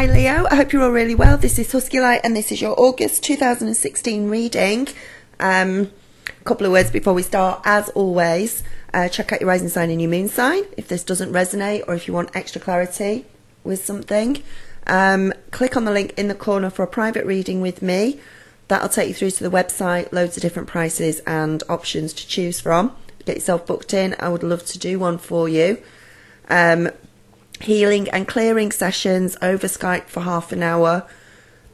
Hi Leo, I hope you're all really well. This is Husky Light and this is your August 2016 reading. A couple of words before we start. As always, check out your rising sign and your moon sign if this doesn't resonate or if you want extra clarity with something. Click on the link in the corner for a private reading with me. That'll take you through to the website, loads of different prices and options to choose from. Get yourself booked in. I would love to do one for you. Healing and clearing sessions over Skype for half an hour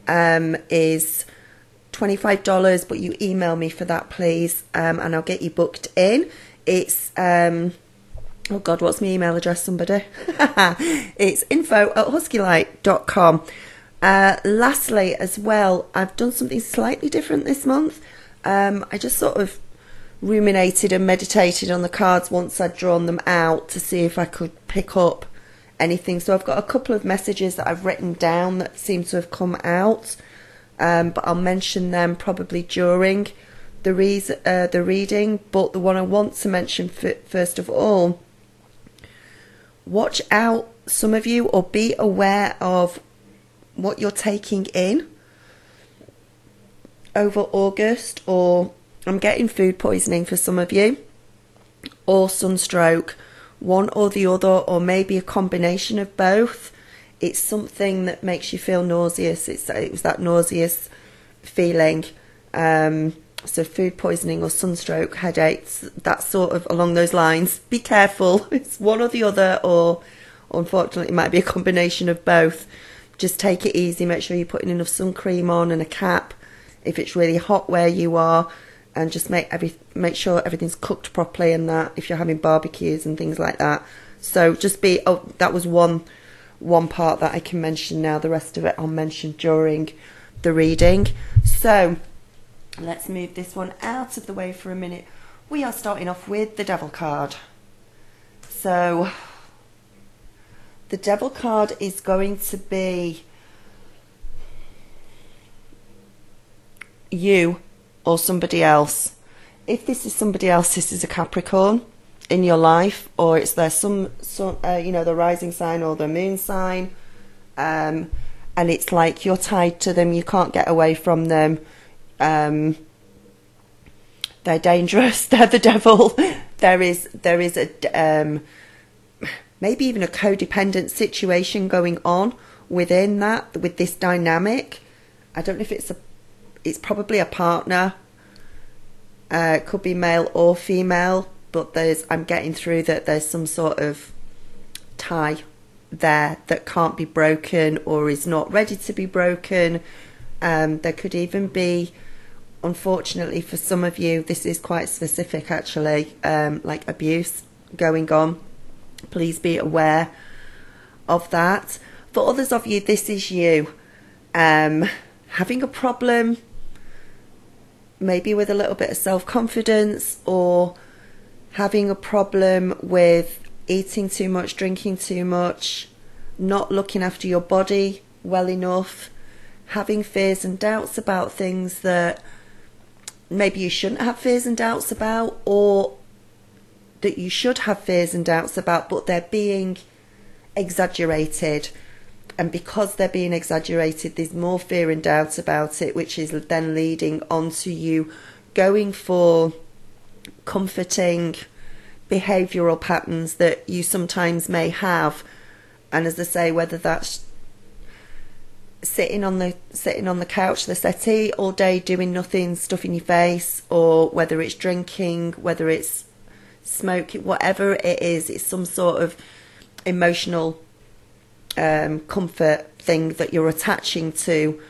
is $25, but you email me for that, please, and I'll get you booked in. It's oh god, what's my email address, somebody? It's info@huskylight.com. Lastly, as well, I've done something slightly different this month. I just sort of ruminated and meditated on the cards once I'd drawn them out to see if I could pick up anything. So I've got a couple of messages that I've written down that seem to have come out, but I'll mention them probably during the reading. But the one I want to mention first of all, watch out, some of you, or be aware of what you're taking in over August. Or I'm getting food poisoning for some of you, or sunstroke, one or the other, or maybe a combination of both. It's something that makes you feel nauseous. It was that nauseous feeling. So food poisoning or sunstroke, headaches, that sort of along those lines. Be careful. It's one or the other, or unfortunately it might be a combination of both. Just take it easy. Make sure you're putting enough sun cream on and a cap if it's really hot where you are. And just make sure everything's cooked properly, and that if you're having barbecues and things like that. So just be, that was one part that I can mention now. The rest of it I'll mention during the reading. So let's move this one out of the way for a minute. We are starting off with the Devil card. So the Devil card is going to be you or somebody else. If this is somebody else, this is a Capricorn in your life, or it's their the rising sign or the moon sign, and it's like you're tied to them. You can't get away from them. They're dangerous. They're the devil. There is a maybe even a codependent situation going on within that, with this dynamic. I don't know if it's probably a partner. It could be male or female, but I'm getting through that there's some sort of tie there that can't be broken or is not ready to be broken. There could even be, unfortunately for some of you, this is quite specific actually, like abuse going on. Please be aware of that. For others of you, this is you having a problem, maybe with a little bit of self-confidence, or having a problem with eating too much, drinking too much, not looking after your body well enough, having fears and doubts about things that maybe you shouldn't have fears and doubts about, or that you should have fears and doubts about, but they're being exaggerated. And because they're being exaggerated, there's more fear and doubt about it, which is then leading on to you going for comforting behavioural patterns that you sometimes may have. And as I say, whether that's sitting on the couch, the settee all day doing nothing, stuffing your face, or whether it's drinking, whether it's smoking, whatever it is, it's some sort of emotional comfort thing that you're attaching to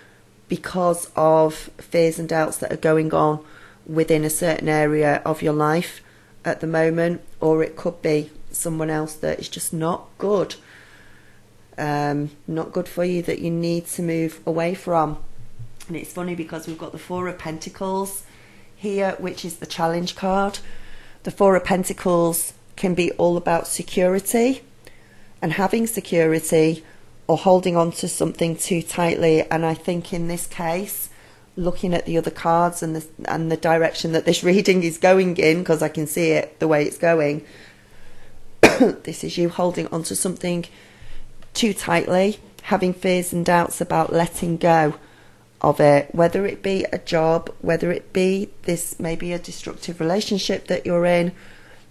because of fears and doubts that are going on within a certain area of your life at the moment. Or it could be someone else that is just not good for you, that you need to move away from. And it's funny because we've got the Four of Pentacles here, which is the challenge card. The Four of Pentacles can be all about security and having security, or holding on to something too tightly. And I think in this case, looking at the other cards and the direction that this reading is going in, because I can see it the way it's going, this is you holding on to something too tightly, having fears and doubts about letting go of it, whether it be a job, whether it be this, maybe a destructive relationship that you're in,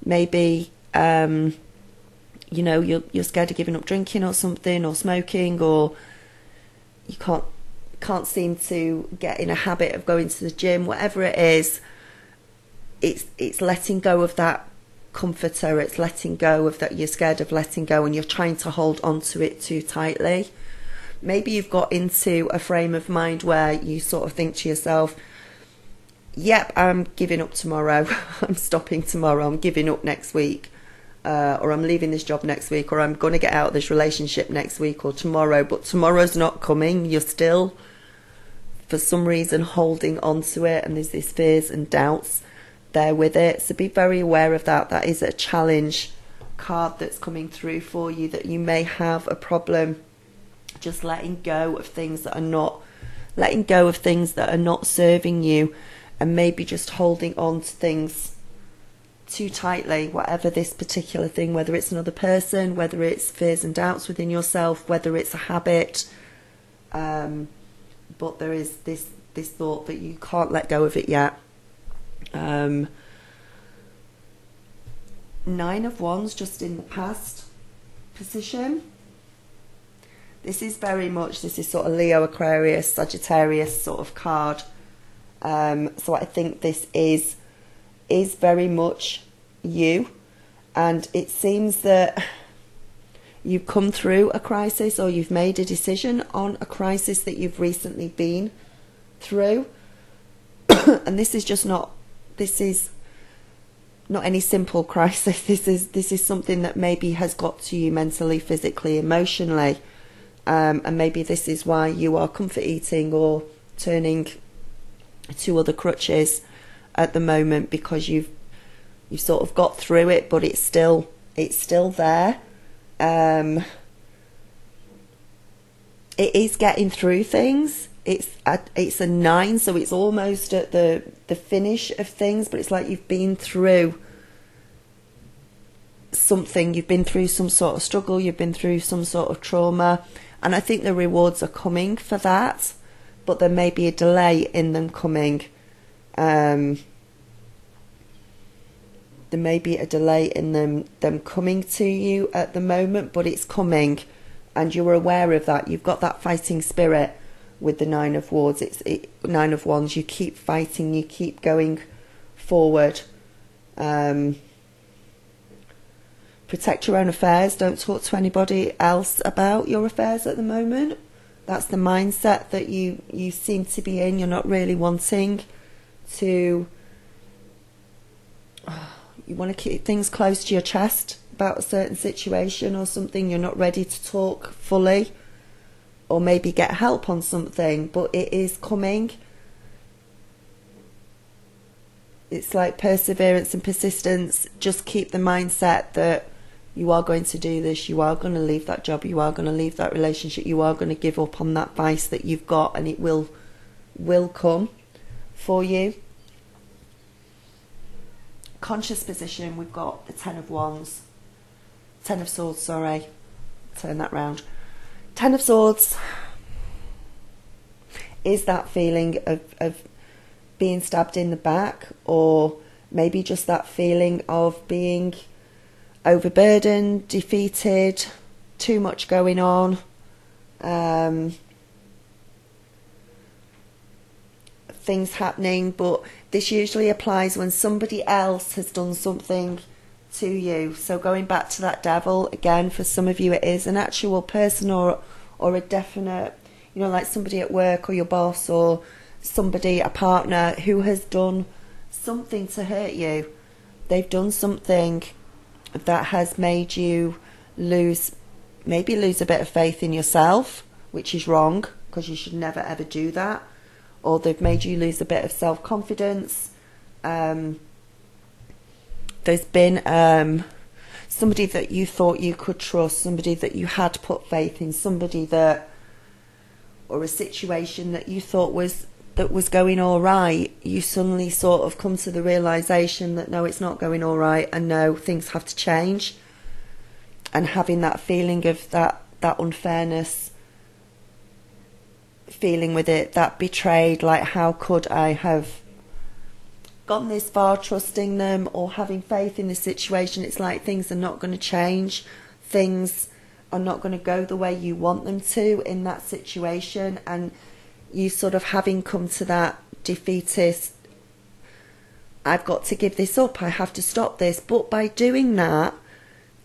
maybe you know, you're scared of giving up drinking or something, or smoking, or you can't seem to get in a habit of going to the gym. Whatever it is, it's letting go of that comforter. It's letting go of that. You're scared of letting go, and you're trying to hold on to it too tightly. Maybe you've got into a frame of mind where you sort of think to yourself, yep, I'm giving up tomorrow. I'm stopping tomorrow. I'm giving up next week. Or I'm leaving this job next week, or I'm going to get out of this relationship next week or tomorrow. But tomorrow's not coming. You're still, for some reason, holding on to it, and there's these fears and doubts there with it. So be very aware of that. That is a challenge card that's coming through for you, that you may have a problem just letting go of things that are not serving you, and maybe just holding on to things too tightly, whatever this particular thing, whether it's another person, whether it's fears and doubts within yourself, whether it's a habit, but there is this thought that you can't let go of it yet. 9 of Wands just in the past position. This is sort of Leo, Aquarius, Sagittarius sort of card. So I think this is very much you, and it seems that you've come through a crisis, or you've made a decision on a crisis that you've recently been through. And this is not any simple crisis. This is something that maybe has got to you mentally, physically, emotionally, and maybe this is why you are comfort eating or turning to other crutches at the moment, because you've sort of got through it, but it's still there. It is getting through things. It's a 9, so it's almost at the finish of things, but it's like you've been through something. You've been through some sort of struggle. You've been through some sort of trauma, and I think the rewards are coming for that, but there may be a delay in them coming. There may be a delay in them coming to you at the moment, but it's coming, and you're aware of that. You've got that fighting spirit with the 9 of Wands. 9 of Wands. You keep fighting. You keep going forward. Protect your own affairs. Don't talk to anybody else about your affairs at the moment. That's the mindset that you seem to be in. You're not really wanting to. You want to keep things close to your chest about a certain situation or something. You're not ready to talk fully, or maybe get help on something, but it is coming. It's like perseverance and persistence. Just keep the mindset that you are going to do this. You are going to leave that job. You are going to leave that relationship. You are going to give up on that vice that you've got, and it will come for you. Conscious position, we've got the 10 of Wands. 10 of Swords, sorry. Turn that round. 10 of Swords is that feeling of being stabbed in the back, or maybe just that feeling of being overburdened, defeated, too much going on. Things happening, but this usually applies when somebody else has done something to you. So going back to that devil again, for some of you it is an actual person or a definite, like somebody at work, or your boss, or somebody, a partner, who has done something to hurt you. They've done something that has made you lose a bit of faith in yourself, which is wrong, because you should never ever do that. Or they've made you lose a bit of self-confidence. There's been somebody that you thought you could trust, somebody that you had put faith in, somebody or a situation that you thought was going all right. You suddenly sort of come to the realization that no, it's not going all right, and no, things have to change. And having that feeling of that unfairness feeling with it, that betrayed, like how could I have gone this far trusting them or having faith in the situation. It's like things are not going to change, things are not going to go the way you want them to in that situation, and you sort of having come to that defeatist, I've got to give this up, I have to stop this. But by doing that,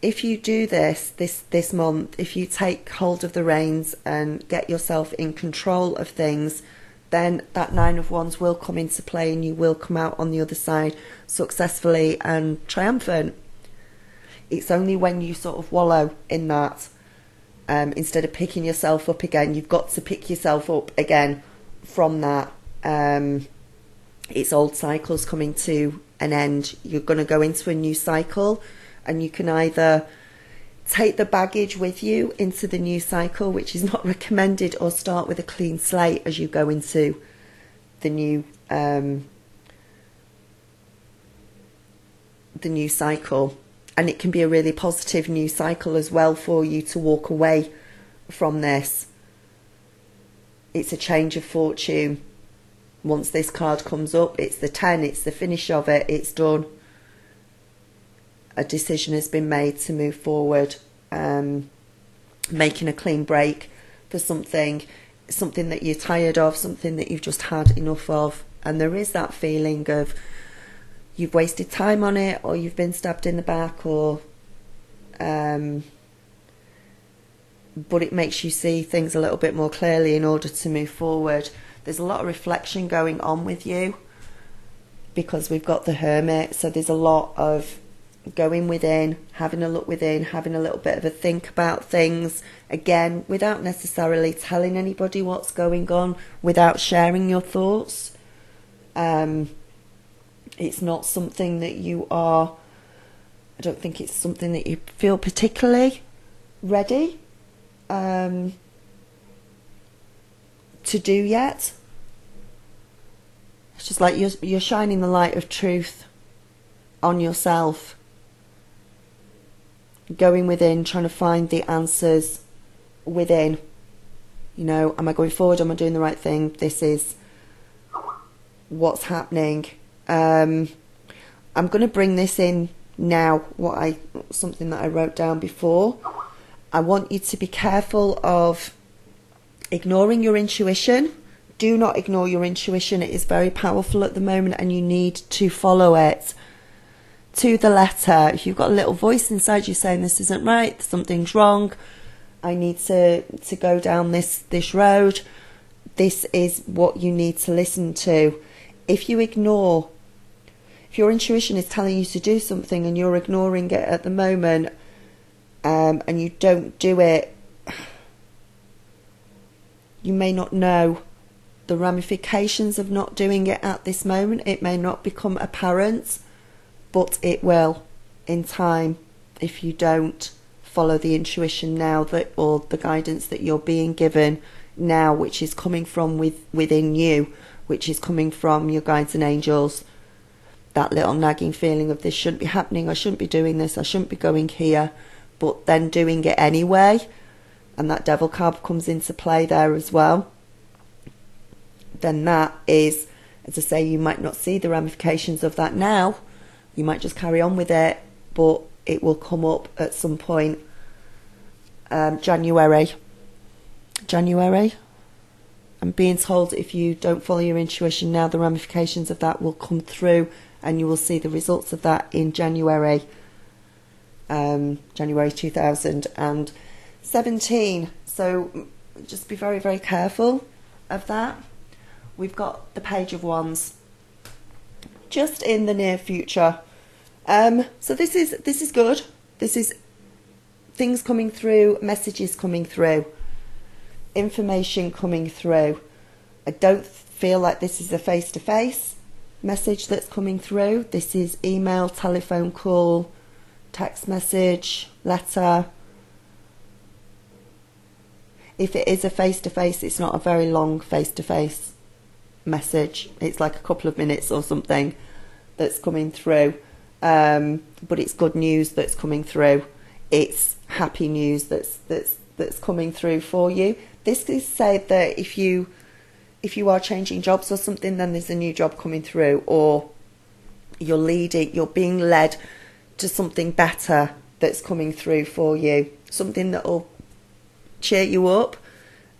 if you do this month, if you take hold of the reins and get yourself in control of things, then that 9 of Wands will come into play and you will come out on the other side successfully and triumphant. It's only when you sort of wallow in that, instead of picking yourself up again, you've got to pick yourself up again from that. It's old cycles coming to an end. You're going to go into a new cycle, and you can either take the baggage with you into the new cycle, which is not recommended, or start with a clean slate as you go into the new cycle. And it can be a really positive new cycle as well for you to walk away from this. It's a change of fortune. Once this card comes up, it's the 10, it's the finish of it, it's done. A decision has been made to move forward, making a clean break for something that you're tired of, something that you've just had enough of. And there is that feeling of you've wasted time on it, or you've been stabbed in the back, or but it makes you see things a little bit more clearly in order to move forward. There's a lot of reflection going on with you because we've got the Hermit, so there's a lot of going within, having a look within, having a little bit of a think about things, again, without necessarily telling anybody what's going on, without sharing your thoughts. It's not something that you are, I don't think it's something that you feel particularly ready to do yet. It's just like you're shining the light of truth on yourself, going within, trying to find the answers within. You know, am I going forward? Am I doing the right thing? This is what's happening. I'm going to bring this in now, something that I wrote down before. I want you to be careful of ignoring your intuition. Do not ignore your intuition. It is very powerful at the moment, and you need to follow it to the letter. If you've got a little voice inside you saying this isn't right, something's wrong, I need to go down this road, this is what you need to listen to. If your intuition is telling you to do something and you're ignoring it at the moment, and you don't do it, you may not know the ramifications of not doing it at this moment. It may not become apparent, but it will in time if you don't follow the intuition now, or the guidance that you're being given now, which is coming from within you, which is coming from your guides and angels. That little nagging feeling of this shouldn't be happening, I shouldn't be doing this, I shouldn't be going here, but then doing it anyway, and that Devil card comes into play there as well. Then that is, as I say, you might not see the ramifications of that now. You might just carry on with it, but it will come up at some point. January. I'm being told if you don't follow your intuition now, the ramifications of that will come through, and you will see the results of that in January 2017. So just be very, very careful of that. We've got the Page of Wands just in the near future. So this is good. This is things coming through, messages coming through, information coming through. I don't feel like this is a face-to-face message that's coming through. This is email, telephone call, text message, letter. If it is a face-to-face, it's not a very long face-to-face message. It's like a couple of minutes or something that's coming through. But it's good news that's coming through. It's happy news that's that's coming through for you. This is say that if you are changing jobs or something, then there's a new job coming through, or you're being led to something better that's coming through for you, something that will cheer you up.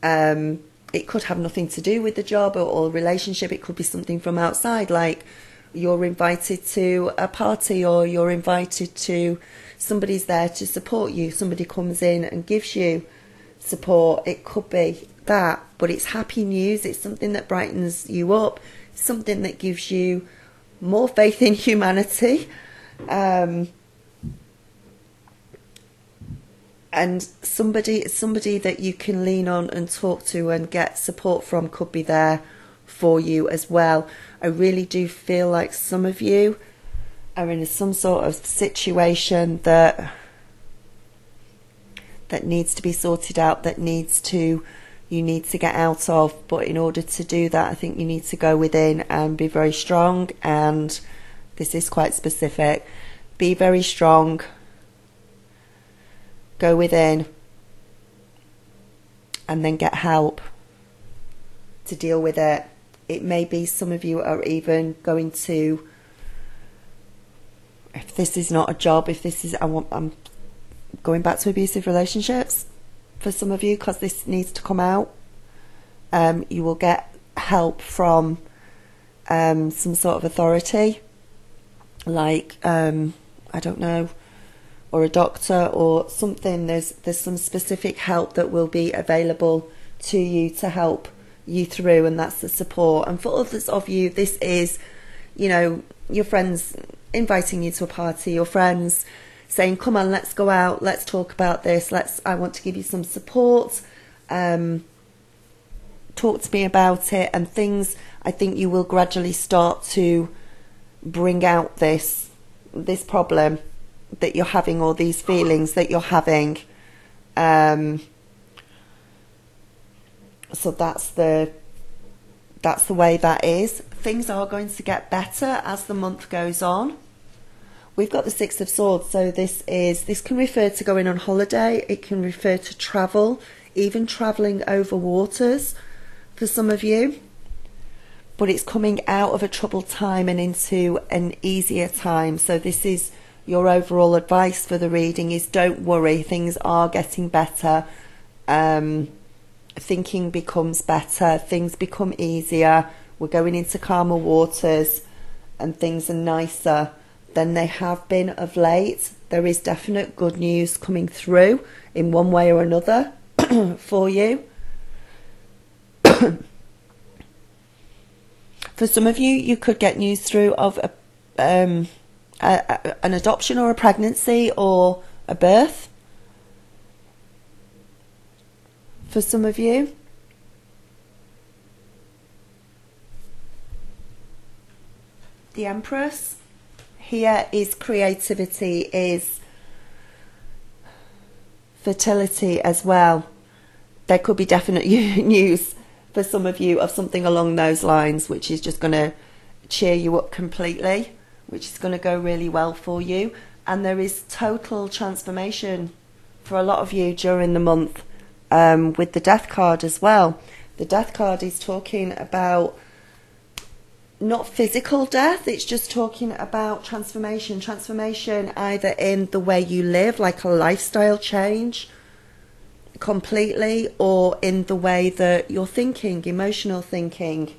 It could have nothing to do with the job or relationship. It could be something from outside, like you're invited to a party, or you're invited to, somebody's there to support you, somebody comes in and gives you support. It could be that, but it's happy news. It's something that brightens you up, something that gives you more faith in humanity, and somebody that you can lean on and talk to and get support from could be there for you as well. I really do feel like some of you are in some sort of situation that needs to be sorted out, you need to get out of. But in order to do that, I think you need to go within and be very strong. And this is quite specific. Be very strong. Go within. And then get help to deal with it. It may be some of you are even going to, if this is not a job, if this is, I'm going back to abusive relationships for some of you, because this needs to come out. You will get help from some sort of authority, like I don't know, or a doctor or something. There's some specific help that will be available to you to help you through, and that's the support. And for others of you, this is, your friends inviting you to a party, your friends saying, come on, let's go out, let's talk about this, I want to give you some support, talk to me about it, and things. I think you will gradually start to bring out this problem that you're having, or these feelings that you're having. So that's the way that is. Things are going to get better as the month goes on. We've got the Six of Swords, so this can refer to going on holiday. It can refer to travel, even travelling over waters for some of you. But it's coming out of a troubled time and into an easier time. So this is your overall advice for the reading, is don't worry, things are getting better. Thinking becomes better, things become easier, we're going into calmer waters, and things are nicer than they have been of late. There is definite good news coming through in one way or another for you. For some of you, you could get news through of an adoption or a pregnancy or a birth. For some of you, the Empress here is creativity, is fertility as well. There could be definite news for some of you of something along those lines, which is just going to cheer you up completely, which is going to go really well for you. And there is total transformation for a lot of you during the month. With the Death card as well. The Death card is talking about not physical death, it's just talking about transformation either in the way you live, like a lifestyle change completely, or in the way that you're thinking, emotional thinking,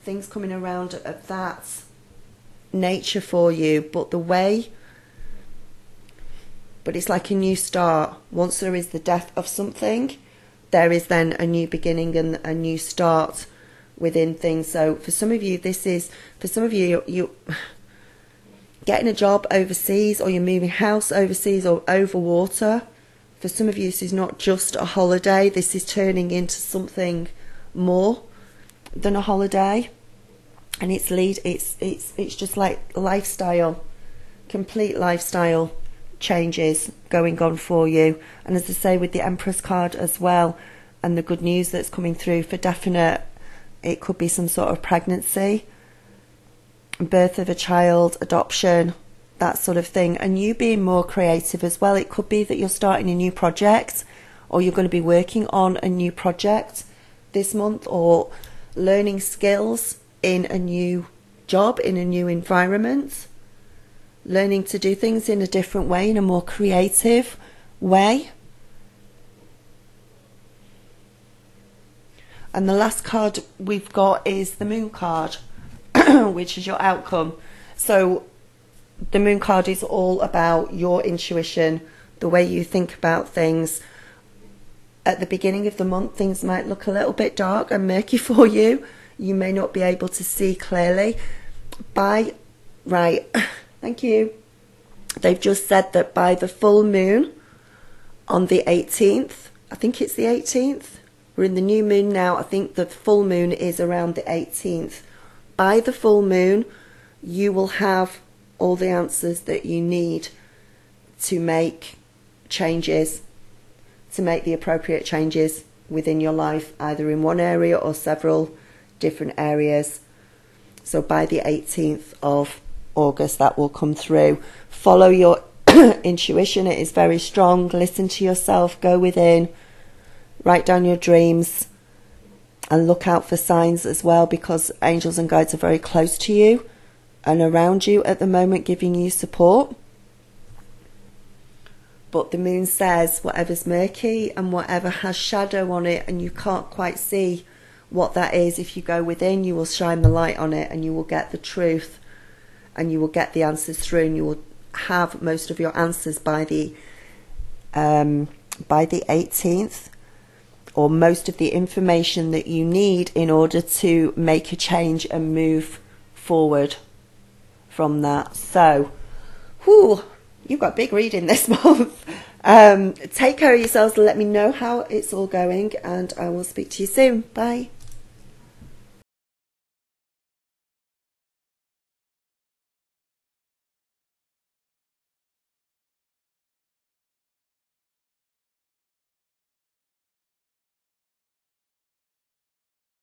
things coming around of that nature for you. But it's like a new start. Once there is the death of something, there is then a new beginning and a new start within things. So for some of you, you're getting a job overseas, or you're moving house overseas or over water. For some of you, this is not just a holiday. This is turning into something more than a holiday. And it's just like lifestyle, complete lifestyle changes going on for you. And as I say, with the Empress card as well, and the good news that's coming through, for definite, it could be some sort of pregnancy, birth of a child, adoption, that sort of thing. And you being more creative as well. It could be that you're starting a new project, or you're going to be working on a new project this month, or learning skills in a new job, in a new environment, learning to do things in a different way, in a more creative way. And the last card we've got is the Moon card, which is your outcome. So the Moon card is all about your intuition, the way you think about things. At the beginning of the month, things might look a little bit dark and murky for you. You may not be able to see clearly. Thank you. They've just said that by the full moon on the 18th, I think it's the 18th, we're in the new moon now, I think the full moon is around the 18th. By the full moon, you will have all the answers that you need to make changes, to make the appropriate changes within your life, either in one area or several different areas. So by the 18th of August, that will come through. Follow your intuition. It is very strong. Listen to yourself. Go within. Write down your dreams. And look out for signs as well, because angels and guides are very close to you and around you at the moment, giving you support. But the moon says whatever's murky and whatever has shadow on it and you can't quite see what that is, if you go within, you will shine the light on it and you will get the truth and you will get the answers through, and you will have most of your answers by the 18th, or most of the information that you need in order to make a change and move forward from that. So, you've got big reading this month. Take care of yourselves and let me know how it's all going, and I will speak to you soon. Bye.